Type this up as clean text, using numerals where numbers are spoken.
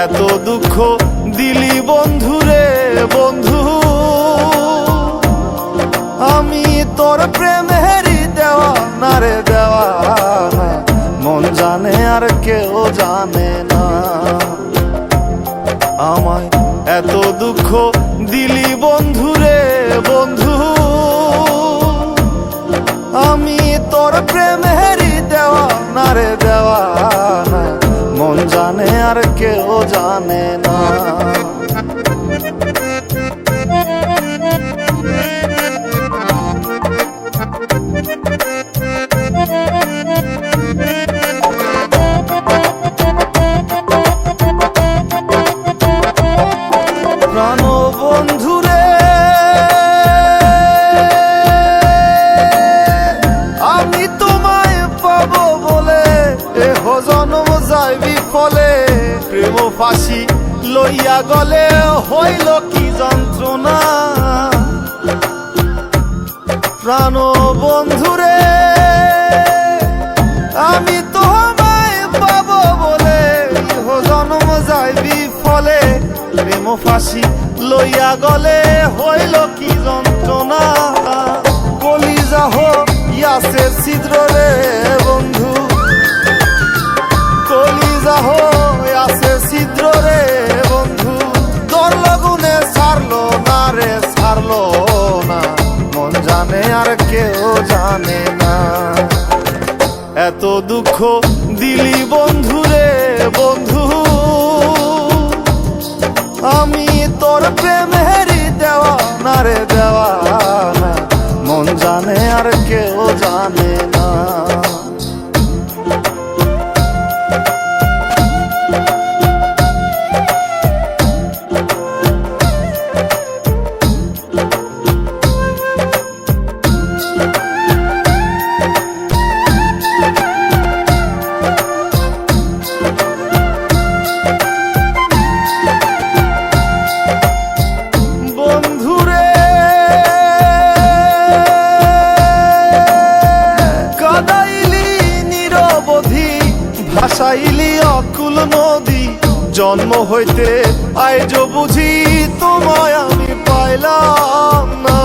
এত দুঃখ দিলি বন্ধুরে বন্ধু, আমি তোর প্রেমেরই দেওয়া না রে দেওয়া না, মন জানে আর কেউ জানে না। আমায় এত দুঃখ দিলি বন্ধুরে বন্ধু, আমি তোর প্রেমেরই দেওয়া না রে দেওয়া না, মন জানে আর কেউ জানে না। প্রাণ বন্ধুরে আমি তোমায় পাবো বলে এহ জন্ম যায় বিফলে, প্রেম ফাঁসি লইয়া গলে হইল কি যন্ত্রণা। প্রাণ বন্ধুরে আমি তোমায় পাবো বলে এহ জন্ম যায় বিফলে, প্রেম ফাঁসি লইয়া গলে হইল কি যন্ত্রণা। কলিজা হইয়াছে ছিদ্র রে বন্ধু, কলিজা হইয়াছে ছিদ্র রে বন্ধু, তোর লগুনে ছাড়লো না রে ছাড়লো না, মন জানে আর কেউ জানে না। এত দুঃখ দিলি বন্ধুরে বন্ধু, আমি তোর প্রেমেরই দেওয়া না রে দেওয়া না, মন জানে আর কেউ জানে না। ভাসাইলি অকুল নদী, জন্ম হইতে আইজ বুঝি তোমায় আমি পাইলাম না।